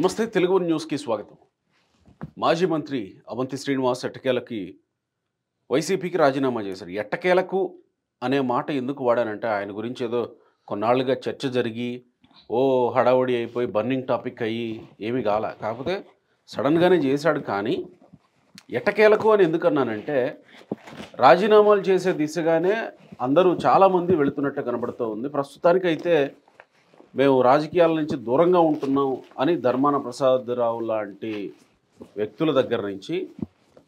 నమస్తే తెలుగు న్యూస్కి స్వాగతం. మాజీ మంత్రి అవంతి శ్రీనివాస్ ఎట్టకేలకి వైసీపీకి రాజీనామా చేశారు. ఎట్టకేలకు అనే మాట ఎందుకు వాడానంటే ఆయన గురించి ఏదో కొన్నాళ్ళుగా చర్చ జరిగి హడావుడి అయిపోయి బర్నింగ్ టాపిక్ అయ్యి ఏమీ కాకపోతే సడన్గానే చేశాడు. కానీ ఎట్టకేలకు అని ఎందుకు అన్నానంటే రాజీనామాలు చేసే దిశగానే అందరూ చాలామంది వెళుతున్నట్టు కనబడుతూ ఉంది. ప్రస్తుతానికైతే మేము రాజకీయాల నుంచి దూరంగా ఉంటున్నాం అని ధర్మాన ప్రసాదరావు లాంటి వ్యక్తుల దగ్గర నుంచి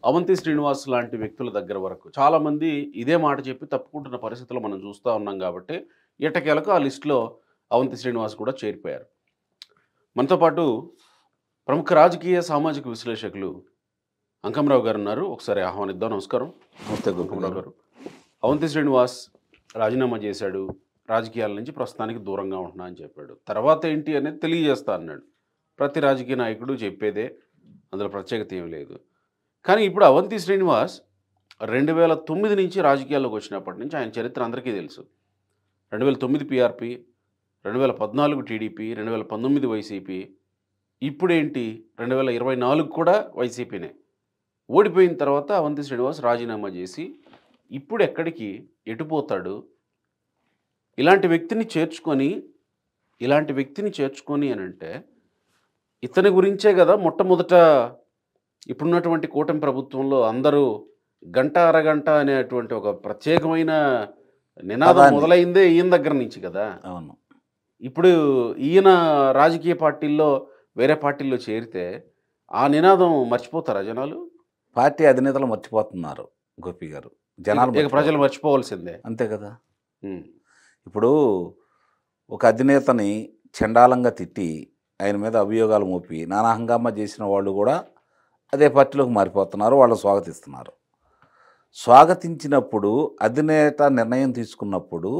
అవంతి శ్రీనివాస్ లాంటి వ్యక్తుల దగ్గర వరకు చాలామంది ఇదే మాట చెప్పి తప్పుకుంటున్న పరిస్థితులు మనం చూస్తూ ఉన్నాం. కాబట్టి ఎట్టకేలకు ఆ లిస్టులో అవంతి శ్రీనివాస్ కూడా చేరిపోయారు. మనతో పాటు ప్రముఖ రాజకీయ సామాజిక విశ్లేషకులు అంకమరావు గారు ఉన్నారు. ఒకసారి ఆహ్వానిద్దాం. నమస్కారం. నమస్తే అంకమరావు గారు. అవంతి శ్రీనివాస్ రాజీనామా చేశాడు, రాజకీయాల నుంచి ప్రస్తుతానికి దూరంగా ఉంటున్నా అని చెప్పాడు. తర్వాత ఏంటి అనేది తెలియజేస్తా అన్నాడు. ప్రతి రాజకీయ నాయకుడు చెప్పేదే, అందులో ప్రత్యేకత ఏమీ లేదు. కానీ ఇప్పుడు అవంతి శ్రీనివాస్ 2009 నుంచి రాజకీయాల్లోకి వచ్చినప్పటి నుంచి ఆయన చరిత్ర అందరికీ తెలుసు. 2009 పీఆర్పీ, 2014 టీడీపీ, 2019 వైసీపీ, ఇప్పుడేంటి 2024 కూడా వైసీపీనే. ఓడిపోయిన తర్వాత అవంతి శ్రీనివాస్ రాజీనామా చేసి ఇప్పుడు ఎక్కడికి ఎటుపోతాడు? ఇలాంటి వ్యక్తిని చేర్చుకొని అని అంటే ఇతని గురించే కదా మొట్టమొదట ఇప్పుడున్నటువంటి కూటమి ప్రభుత్వంలో అందరూ గంట అరగంట అనేటువంటి ఒక ప్రత్యేకమైన నినాదం మొదలైందే ఈయన దగ్గర నుంచి కదా. అవును. ఇప్పుడు ఈయన రాజకీయ పార్టీల్లో వేరే పార్టీల్లో చేరితే ఆ నినాదం మర్చిపోతారా జనాలు? పార్టీ అధినేతలు మర్చిపోతున్నారు గోపి గారు. జనాలు ప్రజలు మర్చిపోవాల్సిందే. అంతే కదా. ఇప్పుడు ఒక అధినేతని చండాలంగా తిట్టి ఆయన మీద అభియోగాలు మోపి నానా హంగామా చేసిన వాళ్ళు కూడా అదే పార్టీలోకి మారిపోతున్నారు. వాళ్ళు స్వాగతిస్తున్నారు. స్వాగతించినప్పుడు అధినేత నిర్ణయం తీసుకున్నప్పుడు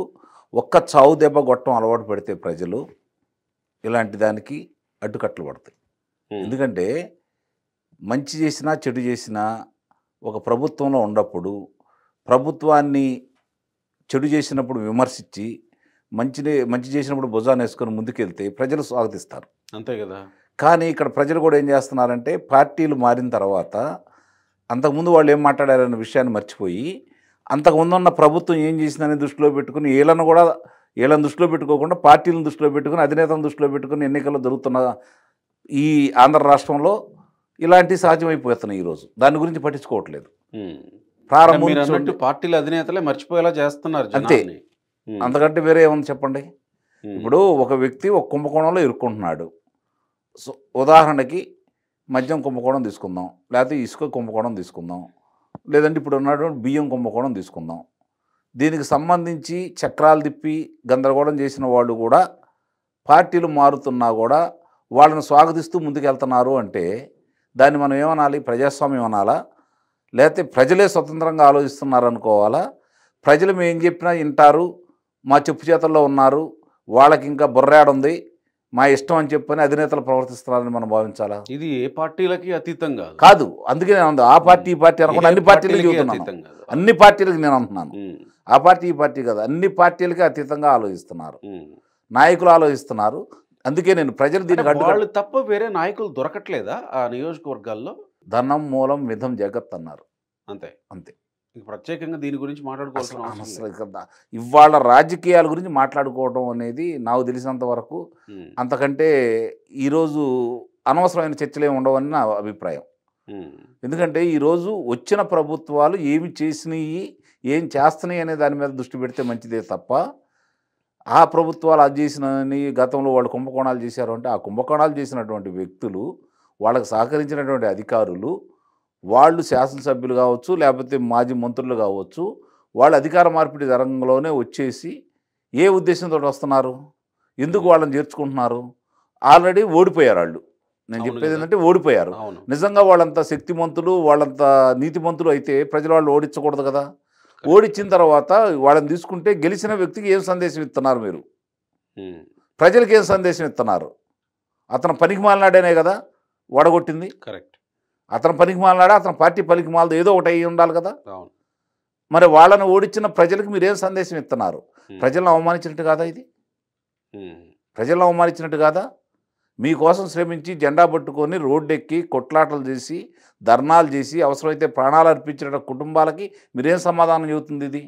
ఒక్క చావు దెబ్బ గొట్టం అలవాటు పెడితే ప్రజలు ఇలాంటి దానికి అడ్డుకట్లు పడతాయి. ఎందుకంటే మంచి చేసినా చెడు చేసినా ఒక ప్రభుత్వంలో ఉన్నప్పుడు ప్రభుత్వాన్ని చెడు చేసినప్పుడు విమర్శించి మంచి చేసినప్పుడు భుజాన్ని వేసుకొని ముందుకెళ్తే ప్రజలు స్వాగతిస్తారు. అంతే కదా. కానీ ఇక్కడ ప్రజలు కూడా ఏం చేస్తున్నారంటే పార్టీలు మారిన తర్వాత అంతకుముందు వాళ్ళు ఏం మాట్లాడారనే విషయాన్ని మర్చిపోయి అంతకుముందు ఉన్న ప్రభుత్వం ఏం చేసిందని దృష్టిలో పెట్టుకుని వీళ్ళని దృష్టిలో పెట్టుకోకుండా పార్టీలను దృష్టిలో పెట్టుకుని అధినేతలను దృష్టిలో పెట్టుకుని ఎన్నికల్లో జరుగుతున్న ఈ ఆంధ్ర రాష్ట్రంలో ఇలాంటివి సహజమైపోతున్నాయి. ఈరోజు దాని గురించి పట్టించుకోవట్లేదు. ప్రారంభం పార్టీల అధినేతలే మర్చిపోయేలా చేస్తున్నారు అంతే. అంతకంటే వేరే ఏమన్నా చెప్పండి. ఇప్పుడు ఒక వ్యక్తి ఒక కుంభకోణంలో ఇరుక్కుంటున్నాడు. సో ఉదాహరణకి మద్యం కుంభకోణం తీసుకుందాం, లేకపోతే ఇసుక కుంభకోణం తీసుకుందాం, లేదంటే ఇప్పుడు ఉన్నటువంటి బియ్యం కుంభకోణం తీసుకుందాం. దీనికి సంబంధించి చక్రాలు తిప్పి గందరగోళం చేసిన వాళ్ళు కూడా పార్టీలు మారుతున్నా కూడా వాళ్ళని స్వాగతిస్తూ ముందుకెళ్తున్నారు అంటే దాన్ని మనం ఏమనాలి? ప్రజాస్వామ్యం అనాలా? లేకపోతే ప్రజలే స్వతంత్రంగా ఆలోచిస్తున్నారు అనుకోవాలా? ప్రజలు మేము ఏం చెప్పినా వింటారు, మా చెప్పు చేతల్లో ఉన్నారు, వాళ్ళకి ఇంకా బుర్రాడుంది, మా ఇష్టం అని చెప్పని అధినేతలు ప్రవర్తిస్తున్నారని మనం భావించాలా? ఇది ఏ పార్టీలకి అతీతంగా కాదు. అందుకే నేను ఆ పార్టీ ఈ పార్టీ అనుకుంటే అన్ని పార్టీలకి చెబుతున్నాను. అన్ని పార్టీలకు నేను అంటున్నాను. ఆ పార్టీ ఈ పార్టీ కాదు, అన్ని పార్టీలకి అతీతంగా ఆలోచిస్తున్నారు, నాయకులు ఆలోచిస్తున్నారు. అందుకే నేను ప్రజలు దీనికి వాళ్ళు తప్ప వేరే నాయకులు దొరకట్లేదా ఆ నియోజకవర్గాల్లో? ధనం మూలం విధం జగత్ అన్నారు. అంతే అంతే. ప్రత్యేకంగా దీని గురించి మాట్లాడుకోవాల్సిన అవసరం కదా. ఇవాళ రాజకీయాల గురించి మాట్లాడుకోవడం అనేది నాకు తెలిసినంత వరకు అంతకంటే ఈరోజు అనవసరమైన చర్చలు ఏమి ఉండవని నా అభిప్రాయం. ఎందుకంటే ఈరోజు వచ్చిన ప్రభుత్వాలు ఏమి చేసినాయి, ఏం చేస్తున్నాయి అనే దాని మీద దృష్టి పెడితే మంచిదే తప్ప ఆ ప్రభుత్వాలు అది చేసినని గతంలో వాళ్ళు కుంభకోణాలు చేశారు అంటే ఆ కుంభకోణాలు చేసినటువంటి వ్యక్తులు, వాళ్ళకు సహకరించినటువంటి అధికారులు, వాళ్ళు శాసనసభ్యులు కావచ్చు, లేకపోతే మాజీ మంత్రులు కావచ్చు, వాళ్ళు అధికార మార్పిడి రంగంలోనే వచ్చేసి ఏ ఉద్దేశంతో వస్తున్నారు? ఎందుకు వాళ్ళని చేర్చుకుంటున్నారు? ఆల్రెడీ ఓడిపోయారు వాళ్ళు. నేను చెప్పేది ఏంటంటే ఓడిపోయారు. నిజంగా వాళ్ళంతా శక్తిమంతులు, వాళ్ళంతా నీతిమంతులు అయితే ప్రజలు వాళ్ళు ఓడించకూడదు కదా. ఓడించిన తర్వాత వాళ్ళని తీసుకుంటే గెలిచిన వ్యక్తికి ఏం సందేశం ఇస్తున్నారు మీరు? ప్రజలకు ఏం సందేశం ఇస్తున్నారు? అతను పనికి మాలినాడేనే కదా ఓడగొట్టింది. కరెక్ట్. అతను పనికి మాలినాడా, అతను పార్టీ పనికి మాలదో ఏదో ఒకటి అయ్యి ఉండాలి కదా. మరి వాళ్ళని ఓడించిన ప్రజలకు మీరేం సందేశం ఇస్తున్నారు? ప్రజలను అవమానించినట్టు కాదా ఇది? ప్రజలను అవమానించినట్టు కాదా? మీకోసం శ్రమించి జెండా పట్టుకొని రోడ్డెక్కి కొట్లాటలు చేసి ధర్నాలు చేసి అవసరమైతే ప్రాణాలు అర్పించిన కుటుంబాలకి మీరేం సమాధానం చెబుతుంది ఇది?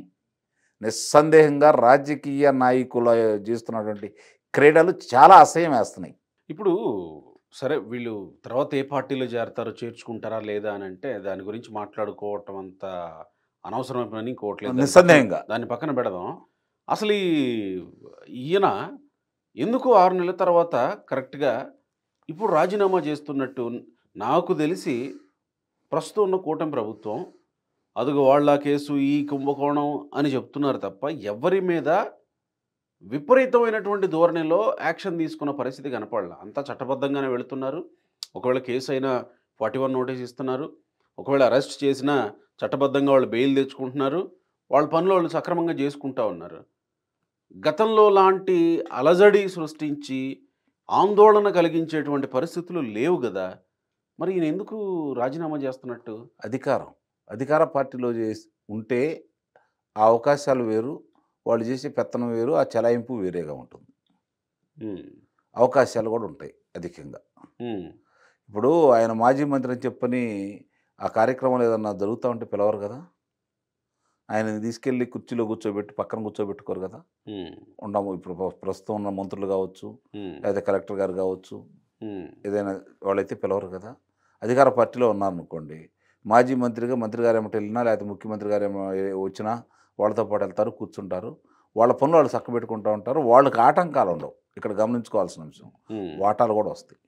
నిస్సందేహంగా రాజకీయ నాయకులు చేస్తున్నటువంటి క్రీడలు చాలా అసహ్యం వేస్తున్నాయి. ఇప్పుడు సరే వీళ్ళు తర్వాత ఏ పార్టీలో చేరతారో చేర్చుకుంటారా లేదా అని అంటే దాని గురించి మాట్లాడుకోవటం అంత అనవసరమైన పని ఇంకోవట్లేదు. నిస్సందేహంగా దాన్ని పక్కన పెడదాం. అసలు ఈయన ఎందుకు 6 నెలల తర్వాత కరెక్ట్గా ఇప్పుడు రాజీనామా చేస్తున్నట్టు నాకు తెలిసి ప్రస్తుతం ఉన్న కూటమి ప్రభుత్వం అదుగు వాళ్ళ కేసు ఈ కుంభకోణం అని చెప్తున్నారు తప్ప ఎవరి మీద విపరీతమైనటువంటి ధోరణిలో యాక్షన్ తీసుకున్న పరిస్థితి కనపడలా. అంతా చట్టబద్ధంగానే వెళుతున్నారు. ఒకవేళ కేసు అయినా 41 నోటీస్ ఇస్తున్నారు. ఒకవేళ అరెస్ట్ చేసినా చట్టబద్ధంగా వాళ్ళు బెయిల్ తెచ్చుకుంటున్నారు. వాళ్ళ పనులు వాళ్ళు సక్రమంగా చేసుకుంటా ఉన్నారు. గతంలో లాంటి అలజడి సృష్టించి ఆందోళన కలిగించేటువంటి పరిస్థితులు లేవు కదా. మరి ఈయన ఎందుకు రాజీనామా చేస్తున్నట్టు? అధికార పార్టీలో ఉంటే ఆ అవకాశాలు వేరు, వాళ్ళు చేసే పెత్తనం వేరు, ఆ చెలాయింపు వేరేగా ఉంటుంది. అవకాశాలు కూడా ఉంటాయి అధికంగా. ఇప్పుడు ఆయన మాజీ మంత్రి అని చెప్పని ఆ కార్యక్రమాలు ఏదన్నా జరుగుతూ ఉంటే పిలవరు కదా. ఆయనని తీసుకెళ్ళి కుర్చీలో కూర్చోబెట్టి పక్కన కూర్చోబెట్టుకోరు కదా. ఉండము ఇప్పుడు ప్రస్తుతం ఉన్న మంత్రులు కావచ్చు, లేదా కలెక్టర్ గారు కావచ్చు, ఏదైనా వాళ్ళైతే పిలవరు కదా. అధికార పార్టీలో ఉన్నారనుకోండి, మాజీ మంత్రిగా మంత్రి గారు ఏమిటి వెళ్ళినా లేకపోతే ముఖ్యమంత్రి గారు వచ్చినా వాళ్ళతో పాటు వెళ్తారు, కూర్చుంటారు, వాళ్ళ పనులు వాళ్ళు చక్కబెట్టుకుంటూ ఉంటారు. వాళ్ళకి ఆటంకాలు ఉండవు. ఇక్కడ గమనించుకోవాల్సిన అంశం, వాటాలు కూడా వస్తాయి.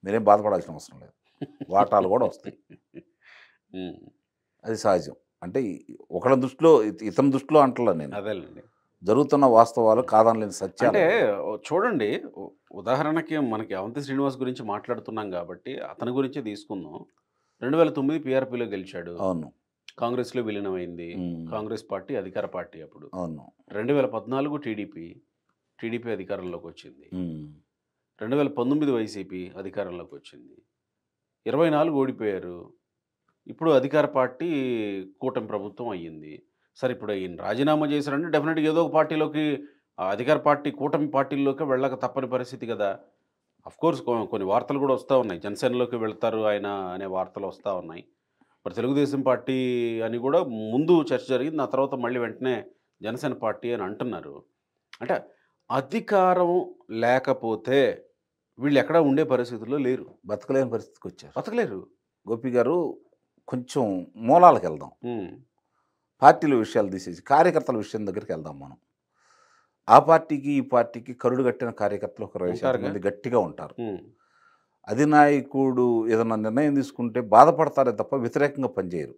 మీరేం బాధపడాల్సిన అవసరం లేదు, వాటాలు కూడా వస్తాయి. అది సహజం. అంటే ఒకళ్ళ దృష్టిలో ఇతని దృష్టిలో అంటలా నేను, అదేనండి జరుగుతున్న వాస్తవాలు కాదనలేని సత్యాలు. అంటే చూడండి, ఉదాహరణకి మనకి అవంతి శ్రీనివాస్ గురించి మాట్లాడుతున్నాం కాబట్టి అతని గురించి తీసుకుందాం. 2009 పీఆర్పీలో గెలిచాడు. అవును. కాంగ్రెస్లో విలీనమైంది. కాంగ్రెస్ పార్టీ అధికార పార్టీ అప్పుడు. అవును. 2014 టీడీపీ అధికారంలోకి వచ్చింది. 2019 వైసీపీ అధికారంలోకి వచ్చింది. 24 ఓడిపోయారు. ఇప్పుడు అధికార పార్టీ కూటమి ప్రభుత్వం అయ్యింది. సరే ఇప్పుడు ఈయన రాజీనామా చేశారంటే డెఫినెట్గా ఏదో ఒక పార్టీలోకి, అధికార పార్టీ కూటమి పార్టీల్లోకి వెళ్ళక తప్పని పరిస్థితి కదా. అఫ్కోర్స్ కొన్ని వార్తలు కూడా వస్తూ ఉన్నాయి, జనసేనలోకి వెళ్తారు ఆయన అనే వార్తలు వస్తూ ఉన్నాయి. మరి తెలుగుదేశం పార్టీ అని కూడా ముందు చర్చ జరిగింది, ఆ తర్వాత మళ్ళీ వెంటనే జనసేన పార్టీ అని అంటున్నారు. అంటే అధికారం లేకపోతే వీళ్ళు ఎక్కడా ఉండే పరిస్థితుల్లో లేరు, బతకలేని పరిస్థితికి వచ్చారు. బతకలేరు. గోపి గారు కొంచెం మూలాలకు వెళ్దాం. పార్టీల విషయాలు తీసేసి కార్యకర్తల విషయం దగ్గరికి వెళ్దాం మనం. ఆ పార్టీకి ఈ పార్టీకి కరుడు కట్టిన కార్యకర్తలు ఒక 20% మంది గట్టిగా ఉంటారు. అధినాయకుడు ఏదైనా నిర్ణయం తీసుకుంటే బాధపడతారే తప్ప వ్యతిరేకంగా పనిచేయరు.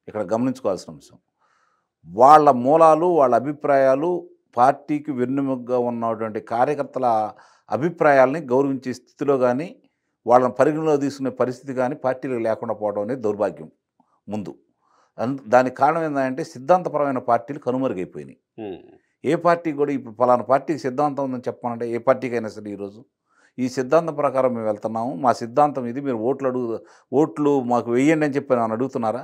ఇక్కడ గమనించుకోవాల్సిన అంశం, వాళ్ళ మూలాలు, వాళ్ళ అభిప్రాయాలు, పార్టీకి వెన్నెముకగా ఉన్నటువంటి కార్యకర్తల అభిప్రాయాలని గౌరవించే స్థితిలో కానీ వాళ్ళని పరిగణలో తీసుకునే పరిస్థితి కానీ పార్టీలకు లేకుండా పోవడం అనేది దౌర్భాగ్యం ముందు. దానికి కారణం ఏంటంటే సిద్ధాంతపరమైన పార్టీలు కనుమరుగైపోయినాయి. ఏ పార్టీ కూడా ఇప్పుడు ఫలానా పార్టీకి సిద్ధాంతం ఉందని చెప్పాలంటే ఏ పార్టీకైనా సరే ఈరోజు ఈ సిద్ధాంతం ప్రకారం మేము వెళ్తున్నాము, మా సిద్ధాంతం ఇది, మీరు ఓట్లు మాకు వేయండి అని చెప్పి నన్ను అడుగుతున్నారా?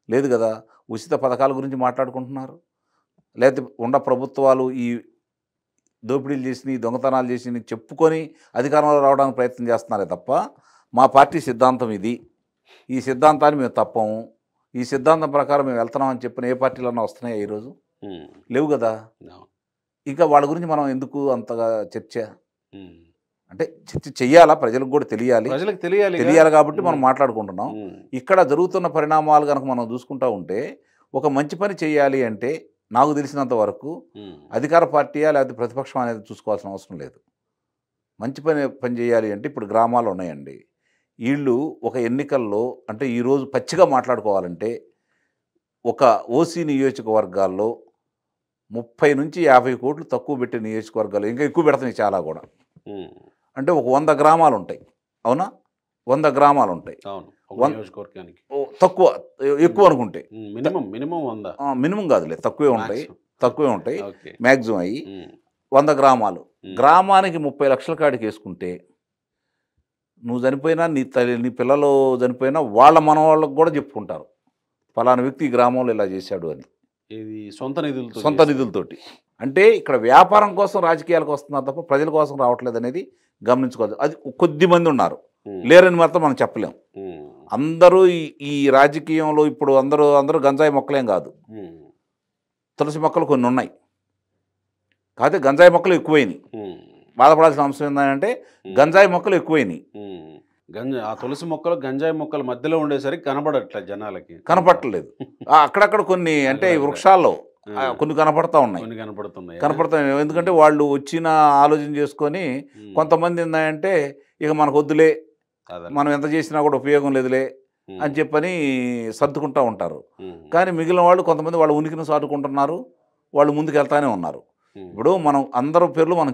లేదు కదా. ఉచిత పథకాల గురించి మాట్లాడుకుంటున్నారు, లేకపోతే ఉన్న ప్రభుత్వాలు ఈ దోపిడీలు చేసి దొంగతనాలు చేసి చెప్పుకొని అధికారంలో రావడానికి ప్రయత్నం చేస్తున్నారే తప్ప మా పార్టీ సిద్ధాంతం ఇది, ఈ సిద్ధాంతాన్ని మేము తప్పము, ఈ సిద్ధాంతం ప్రకారం మేము వెళ్తున్నామని చెప్పిన ఏ పార్టీలన్నా వస్తున్నాయా ఈరోజు? లేవు కదా. ఇంకా వాళ్ళ గురించి మనం ఎందుకు అంతగా చర్చ? అంటే చర్చ చెయ్యాలా, ప్రజలకు కూడా తెలియాలి కాబట్టి మనం మాట్లాడుకుంటున్నాం. ఇక్కడ జరుగుతున్న పరిణామాలు కనుక మనం చూసుకుంటూ ఉంటే ఒక మంచి పని చేయాలి అంటే నాకు తెలిసినంత వరకు అధికార పార్టీయా లేకపోతే ప్రతిపక్షం అనేది చూసుకోవాల్సిన అవసరం లేదు. మంచి పని చేయాలి అంటే ఇప్పుడు గ్రామాలు ఉన్నాయండి, వీళ్ళు ఒక ఎన్నికల్లో అంటే ఈరోజు పచ్చిగా మాట్లాడుకోవాలంటే ఒక ఓసీ నియోజకవర్గాల్లో 30 నుంచి 50 కోట్లు తక్కువ పెట్టే నియోజకవర్గాలు ఇంకా ఎక్కువ పెడుతున్నాయి చాలా కూడా. అంటే ఒక 100 గ్రామాలు ఉంటాయి, అవునా? 100 గ్రామాలు ఉంటాయి, తక్కువ ఎక్కువ అనుకుంటే మినిమం కాదులే, తక్కువే ఉంటాయి మ్యాక్సిమం అయ్యి 100 గ్రామాలు. గ్రామానికి 30 లక్షల కాడికి వేసుకుంటే నువ్వు చనిపోయినా నీ పిల్లలు చనిపోయినా వాళ్ళ మనవాళ్ళకు కూడా చెప్పుకుంటారు ఫలానా వ్యక్తి ఈ గ్రామంలో ఇలా చేశాడు అని, సొంత నిధులతోటి. అంటే ఇక్కడ వ్యాపారం కోసం రాజకీయాలకు వస్తున్నారు తప్ప ప్రజల కోసం రావట్లేదు అనేది గమనించుకోవాలి. అది కొద్ది మంది ఉన్నారు, లేరని మాత్రం మనం చెప్పలేం. అందరూ ఈ రాజకీయంలో ఇప్పుడు అందరూ గంజాయి మొక్కలేం కాదు, తులసి మొక్కలు కొన్ని ఉన్నాయి. కాకపోతే గంజాయి మొక్కలు ఎక్కువైనాయి. బాధపడాల్సిన అంశం ఏంటంటే గంజాయి మొక్కలు ఎక్కువైనాయి. ఆ తులసి మొక్కలు గంజాయి మొక్కల మధ్యలో ఉండేసరికి కనపడట్లేదు, జనాలకి కనపడట్లేదు. అక్కడక్కడ కొన్ని అంటే వృక్షాల్లో కొన్ని కనపడతా ఉన్నాయి, కనపడుతున్నాయి. ఎందుకంటే వాళ్ళు వచ్చిన ఆలోచన చేసుకొని కొంతమంది ఏంటంటే ఇక మనకు వద్దులే, మనం ఎంత చేసినా కూడా ఉపయోగం లేదులే అని చెప్పని సర్దుకుంటూ ఉంటారు. కానీ మిగిలిన వాళ్ళు కొంతమంది వాళ్ళ ఉనికిని సాటుకుంటున్నారు, వాళ్ళు ముందుకు వెళ్తానే ఉన్నారు. ఇప్పుడు మనం అందరి పేర్లు మనం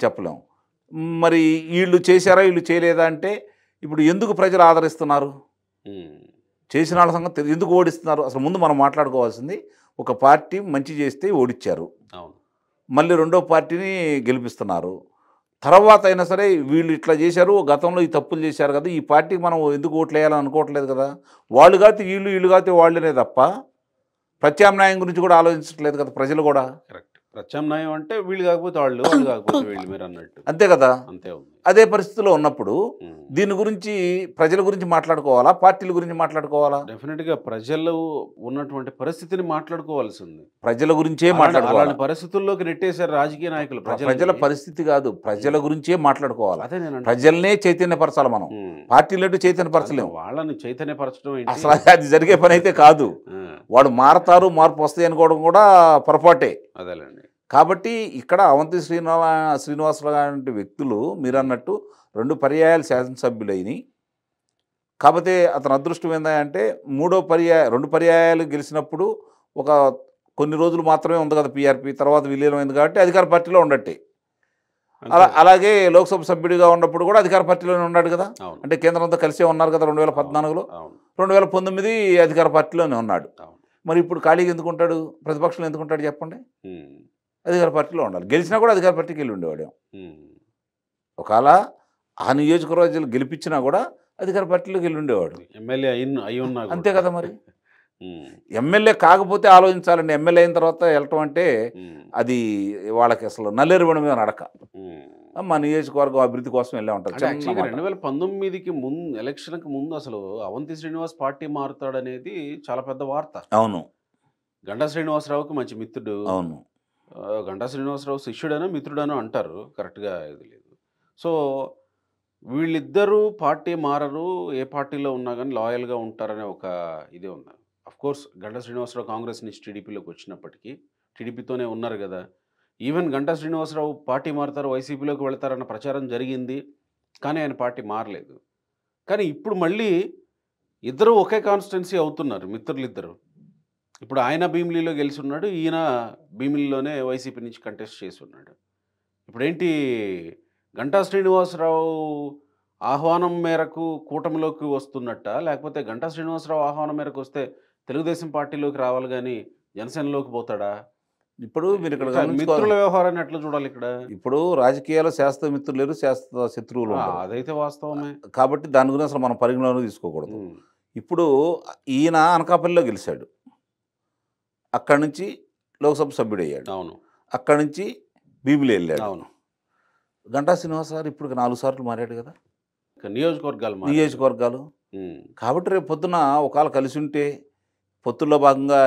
చెప్పలేం, మరి వీళ్ళు చేశారా వీళ్ళు చేయలేదా అంటే ఇప్పుడు ఎందుకు ప్రజలు ఆదరిస్తున్నారు, చేసిన వాళ్ళ సంగతి ఎందుకు ఓడిస్తున్నారు? అసలు ముందు మనం మాట్లాడుకోవాల్సింది, ఒక పార్టీ మంచి చేస్తే ఓడించారు, మళ్ళీ రెండో పార్టీని గెలిపిస్తున్నారు. తర్వాత అయినా సరే వీళ్ళు ఇట్లా చేశారు, గతంలో ఈ తప్పులు చేశారు కదా, ఈ పార్టీకి మనం ఎందుకు ఓట్లు వేయాలని అనుకోవట్లేదు కదా. వాళ్ళు కాదు వీళ్ళు కాదు వాళ్ళనే తప్ప ప్రత్యామ్నాయం గురించి కూడా ఆలోచించట్లేదు కదా ప్రజలు కూడా. కరెక్ట్. ప్రత్యామ్నాయం అంటే వీళ్ళు కాకపోతే వాళ్ళు, వాళ్ళు కాకపోతే వీళ్ళు, మీరు అన్నట్టు అంతే కదా. అంతే ఉంది. అదే పరిస్థితిలో ఉన్నప్పుడు దీని గురించి ప్రజల గురించి మాట్లాడుకోవాలా, పార్టీల గురించి మాట్లాడుకోవాలా? డెఫినెట్గా ప్రజలు ఉన్నటువంటి పరిస్థితిని మాట్లాడుకోవాల్సింది, ప్రజల గురించే మాట్లాడుకోవాలి. పరిస్థితుల్లోకి నెట్టేశారు రాజకీయ నాయకులు. ప్రజల పరిస్థితి కాదు, ప్రజల గురించే మాట్లాడుకోవాలి. అదే నేను ప్రజల్నే చైతన్యపరచాలి. మనం పార్టీలంటూ చైతన్యపరచలేము. వాళ్ళని చైతన్యపరచడం అసలు అది జరిగే పని అయితే కాదు. వాడు మారతారు, మార్పు వస్తాయి అనుకోవడం కూడా పొరపాటే. అదేలేండి. కాబట్టి ఇక్కడ అవంతి శ్రీనివాసరావు లాంటి వ్యక్తులు మీరు అన్నట్టు 2 పర్యాయాలు శాసనసభ్యులైనవి. కాకపోతే అతని అదృష్టం ఏంటంటే 2 పర్యాయాలు గెలిచినప్పుడు ఒక కొన్ని రోజులు మాత్రమే ఉంది కదా పీఆర్పీ, తర్వాత విలీనమైంది కాబట్టి అధికార పార్టీలో ఉండట్టే. అలాగే లోక్సభ సభ్యుడిగా ఉన్నప్పుడు కూడా అధికార పార్టీలోనే ఉన్నాడు కదా. అంటే కేంద్రంతో కలిసే ఉన్నారు కదా 2014లో, 2019 అధికార పార్టీలోనే ఉన్నాడు. మరి ఇప్పుడు ఖాళీగా ఎందుకుంటాడు, ప్రతిపక్షంలో ఎందుకుంటాడు చెప్పండి? అధికార పార్టీలో ఉండాలి. గెలిచినా కూడా అధికార పార్టీకి వెళ్ళి ఉండేవాడు. ఒకవేళ ఆ నియోజకవర్గాలు గెలిపించినా కూడా అధికార పార్టీలోకి వెళ్ళి ఉండేవాడు, ఎమ్మెల్యే అంతే కదా. మరి ఎమ్మెల్యే కాకపోతే ఆలోచించాలండి. ఎమ్మెల్యే అయిన తర్వాత వెళ్ళటం అంటే అది వాళ్ళకి అసలు నల్లేరుబడి మీద నడక. మా నియోజకవర్గం అభివృద్ధి కోసం వెళ్ళే ఉంటారు. 2019కి ముందు, ఎలక్షన్కి ముందు అసలు అవంతి శ్రీనివాస్ పార్టీ మారుతాడనేది చాలా పెద్ద వార్త. అవును. గంటా శ్రీనివాసరావుకి మంచి మిత్రుడు. అవును. గంటా శ్రీనివాసరావు శిష్యుడనో మిత్రుడనో అంటారు, కరెక్ట్గా ఇది లేదు. సో వీళ్ళిద్దరూ పార్టీ మారరు, ఏ పార్టీలో ఉన్నా కానీ లాయల్గా ఉంటారనే ఒక ఇది ఉంది. అఫ్కోర్స్ గంటా శ్రీనివాసరావు కాంగ్రెస్ నుంచి టీడీపీలోకి వచ్చినప్పటికీ టీడీపీతోనే ఉన్నారు కదా. ఈవెన్ గంటా శ్రీనివాసరావు పార్టీ మారుతారు, వైసీపీలోకి వెళతారన్న ప్రచారం జరిగింది, కానీ ఆయన పార్టీ మారలేదు. కానీ ఇప్పుడు మళ్ళీ ఇద్దరు ఒకే కాన్స్టిట్యున్సీ అవుతున్నారు, మిత్రులు ఇద్దరు. ఇప్పుడు ఆయన భీమిలీలో గెలిచి ఉన్నాడు, ఈయన భీమిలీలోనే వైసీపీ నుంచి కంటెస్ట్ చేసి ఉన్నాడు. ఇప్పుడేంటి గంటా శ్రీనివాసరావు ఆహ్వానం మేరకు కూటమిలోకి వస్తున్నట్ట, లేకపోతే గంటా శ్రీనివాసరావు ఆహ్వానం మేరకు వస్తే తెలుగుదేశం పార్టీలోకి రావాలి కానీ జనసేనలోకి పోతాడా? ఇప్పుడు మీరు ఇక్కడ మిత్రుల వ్యవహారాన్ని ఎట్లా చూడాలి? ఇక్కడ ఇప్పుడు రాజకీయాల్లో శాస్త్ర మిత్రులు లేరు, శాస్త్ర శత్రువులు, అదైతే వాస్తవమే. కాబట్టి దాని గురించి అసలు మనం పరిగణలోకి తీసుకోకూడదు. ఇప్పుడు ఈయన అనకాపల్లిలో గెలిచాడు, అక్కడి నుంచి లోక్సభ సభ్యుడు అయ్యాడు. అవును. అక్కడి నుంచి భీమిలి వెళ్ళాడు. అవును. గంటా శ్రీనివాసరావు ఇప్పుడు 4 సార్లు మారాడు కదా నియోజకవర్గాలు. కాబట్టి రేపు పొద్దున ఒకవేళ కలిసి ఉంటే, పొత్తుల్లో భాగంగా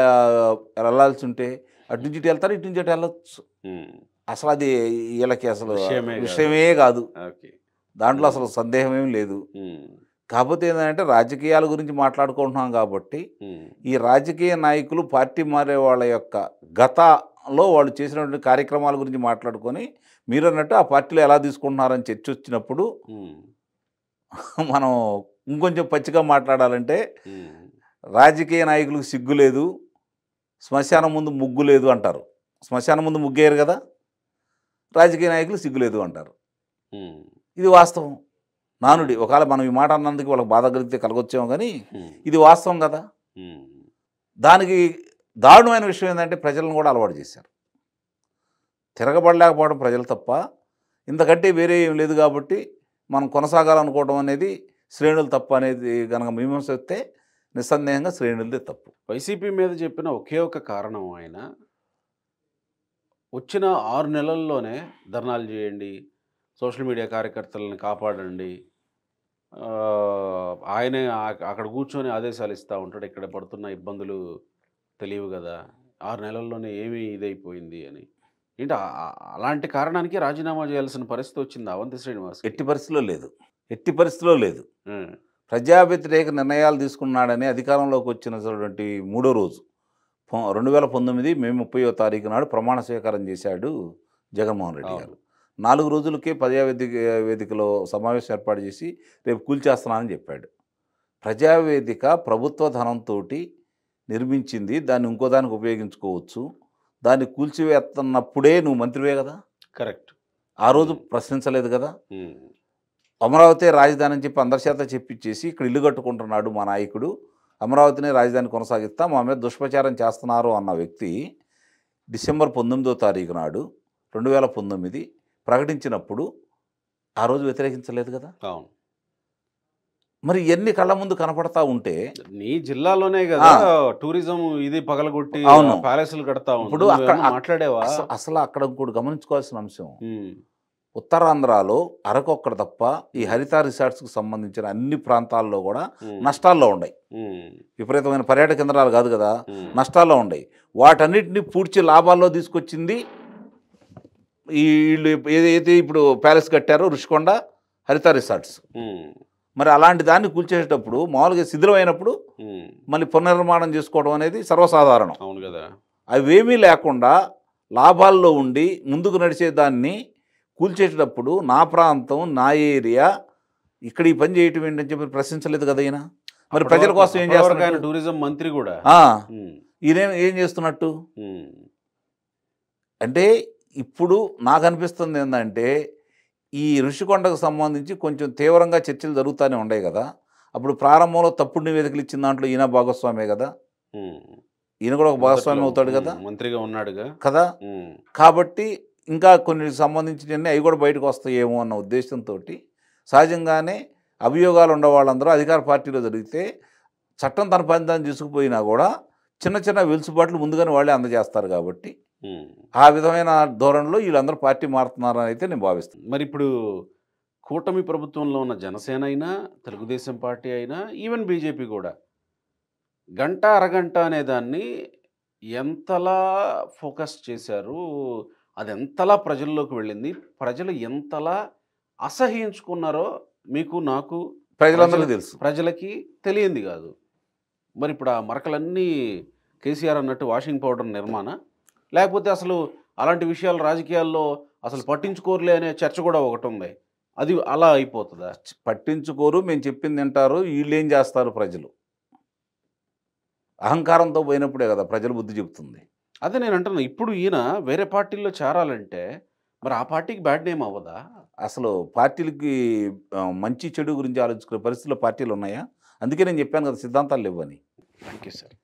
వెళ్ళాల్సి ఉంటే అటు నుంచి ఇటు వెళ్తారు, ఇటు నుంచి అటు వెళ్ళొచ్చు. అసలు అది వీళ్ళకి అసలు విషయమే కాదు, దాంట్లో అసలు సందేహం ఏమి లేదు. కాకపోతే ఏంటంటే రాజకీయాల గురించి మాట్లాడుకుంటున్నాం కాబట్టి ఈ రాజకీయ నాయకులు పార్టీ మారే వాళ్ళ యొక్క గతంలో వాళ్ళు చేసినటువంటి కార్యక్రమాల గురించి మాట్లాడుకొని మీరు అన్నట్టు ఆ పార్టీలో ఎలా తీసుకుంటున్నారని చర్చ వచ్చినప్పుడు మనం ఇంకొంచెం పచ్చిగా మాట్లాడాలంటే రాజకీయ నాయకులకు సిగ్గు లేదు, శ్మశానం ముందు ముగ్గు లేదు అంటారు. శ్మశానం ముందు ముగ్గేయరు కదా, రాజకీయ నాయకులు సిగ్గు లేదు అంటారు. ఇది వాస్తవం, నానుడి. ఒకవేళ మనం ఈ మాట అన్నందుకు వాళ్ళకి బాధ కలిగితే కలగొచ్చాము, కానీ ఇది వాస్తవం కదా. దానికి దారుణమైన విషయం ఏంటంటే ప్రజలను కూడా అలవాటు చేశారు. తిరగబడలేకపోవడం ప్రజలు తప్ప ఇంతకంటే వేరే ఏం లేదు. కాబట్టి మనం కొనసాగాలనుకోవడం అనేది శ్రేణులు తప్ప అనేది కనుక మీమాంస వస్తే నిస్సందేహంగా శ్రేణులదే తప్పు. వైసీపీ మీద చెప్పిన ఒకే ఒక కారణం, ఆయన వచ్చిన 6 నెలల్లోనే ధర్నాలు చేయండి, సోషల్ మీడియా కార్యకర్తలను కాపాడండి. ఆయనే అక్కడ కూర్చొని ఆదేశాలు ఇస్తా ఉంటాడు. ఇక్కడ పడుతున్న ఇబ్బందులు తెలియవు గదా! 6 నెలల్లోనే ఏమి ఇదైపోయింది అని. ఏంటి అలాంటి కారణానికి రాజీనామా చేయాల్సిన పరిస్థితి వచ్చిందా అవంతి శ్రీనివాస్‌కి? ఎట్టి పరిస్థితిలో లేదు. ఎట్టి పరిస్థితిలో లేదు. హ్మ్. ప్రజా వ్యతిరేక నిర్ణయాలు తీసుకున్నాడని అధికారంలోకి వచ్చినటువంటి మూడో రోజు 2019 మే 30వ తారీఖు నాడు ప్రమాణ స్వీకారం చేశాడు జగన్మోహన్ రెడ్డి గారు. 4 రోజులకే వేదికలో సమావేశం ఏర్పాటు చేసి రేపు కూల్చేస్తున్నానని చెప్పాడు. ప్రజావేదిక ప్రభుత్వ ధనంతో నిర్మించింది, దాన్ని ఇంకో దానికి ఉపయోగించుకోవచ్చు. దాన్ని కూల్చివేస్తున్నప్పుడే నువ్వు మంత్రివే కదా. కరెక్ట్. ఆ రోజు ప్రశ్నించలేదు కదా. అమరావతి రాజధాని అని చెప్పి అందరి చేత చెప్పించేసి ఇక్కడ ఇల్లు కట్టుకుంటున్నాడు మా నాయకుడు, అమరావతిని రాజధాని కొనసాగిస్తా, మా మీద దుష్ప్రచారం చేస్తున్నారు అన్న వ్యక్తి డిసెంబర్ 19వ తారీఖు నాడు 2019 ప్రకటించినప్పుడు ఆ రోజు వ్యతిరేకించలేదు కదా. అవును. మరి ఎన్ని కళ్ళ ముందు కనపడతా ఉంటే నీ జిల్లాలోనే కదా టూరిజం ఇది పగలగొట్టి ప్యాలెస్లు కడతా ఇప్పుడు మాట్లాడేవా? అసలు అక్కడ ఇంకోటి గమనించుకోవాల్సిన అంశం, ఉత్తరాంధ్రలో అరకొక్కడ తప్ప ఈ హరిత రిసార్ట్స్కి సంబంధించిన అన్ని ప్రాంతాల్లో కూడా నష్టాల్లో ఉన్నాయి. విపరీతమైన పర్యాటక కేంద్రాలు కాదు కదా, నష్టాల్లో ఉన్నాయి. వాటన్నిటిని పూడ్చి లాభాల్లో తీసుకొచ్చింది వీళ్ళు ఏదైతే ఇప్పుడు ప్యాలెస్ కట్టారో ఋషికొండ హరిత రిసార్ట్స్. మరి అలాంటి దాన్ని కూల్చేసేటప్పుడు మామూలుగా శిథిలమైనప్పుడు మళ్ళీ పునర్నిర్మాణం చేసుకోవడం అనేది సర్వసాధారణం. అవును కదా. అవేమీ లేకుండా లాభాల్లో ఉండి ముందుకు నడిచే దాన్ని కూల్చేటప్పుడు నా ప్రాంతం, నా ఏరియా, ఇక్కడ ఈ పని చేయటం ఏంటని చెప్పి ప్రశ్నించలేదు కదా ఈయన. మరి ప్రజల కోసం ఏం చేస్తున్నారు? టూరిజం మంత్రి కూడా ఈయన ఏం చేస్తున్నట్టు అంటే ఇప్పుడు నాకు అనిపిస్తుంది ఏంటంటే ఈ ఋషికొండకు సంబంధించి కొంచెం తీవ్రంగా చర్చలు జరుగుతూనే ఉన్నాయి కదా. అప్పుడు ప్రారంభంలో తప్పుడు నివేదికలు ఇచ్చిన దాంట్లో ఈయన భాగస్వామే కదా, ఈయన కూడా ఒక భాగస్వామి అవుతాడు కదా, మంత్రిగా ఉన్నాడుగా కదా. కాబట్టి ఇంకా కొన్ని సంబంధించినవన్నీ అవి కూడా బయటకు వస్తాయేమో అన్న ఉద్దేశంతో సహజంగానే అభియోగాలు ఉండే వాళ్ళందరూ అధికార పార్టీలో జరిగితే చట్టం తన పని దాన్ని తీసుకుపోయినా కూడా చిన్న చిన్న వెలుసుబాట్లు ముందుగానే వాళ్ళే అందజేస్తారు. కాబట్టి ఆ విధమైన ధోరణిలో వీళ్ళందరూ పార్టీ మారుతున్నారని అయితే నేను భావిస్తున్నాను. మరి ఇప్పుడు కూటమి ప్రభుత్వంలో ఉన్న జనసేన అయినా, తెలుగుదేశం పార్టీ అయినా, ఈవెన్ బీజేపీ కూడా గంట అరగంట అనే దాన్ని ఎంతలా ఫోకస్ చేశారు, అది ఎంతలా ప్రజల్లోకి వెళ్ళింది, ప్రజలు ఎంతలా అసహ్యించుకున్నారో మీకు నాకు ప్రజలందరికీ తెలుసు, ప్రజలకి తెలియంది కాదు. మరి ఇప్పుడు ఆ మరకలన్నీ కేసీఆర్ అన్నట్టు వాషింగ్ పౌడర్ నిర్మాణ, లేకపోతే అసలు అలాంటి విషయాలు రాజకీయాల్లో అసలు పట్టించుకోరులే అనే చర్చ కూడా ఒకటి ఉంది, అది అలా అయిపోతుందా? పట్టించుకోరు, మేము చెప్పింది వింటారు, వీళ్ళు ఏం చేస్తారు? ప్రజలు అహంకారంతో పోయినప్పుడే కదా ప్రజలు బుద్ధి చెబుతుంది. అదే నేను అంటున్నా, ఇప్పుడు ఈయన వేరే పార్టీల్లో చేరాలంటే మరి ఆ పార్టీకి బ్యాడ్ నేమ్ అవ్వదా? అసలు పార్టీలకి మంచి చెడు గురించి ఆలోచించుకునే పరిస్థితుల్లో పార్టీలు ఉన్నాయా? అందుకే నేను చెప్పాను కదా సిద్ధాంతాలు లేవని. Thank you sir.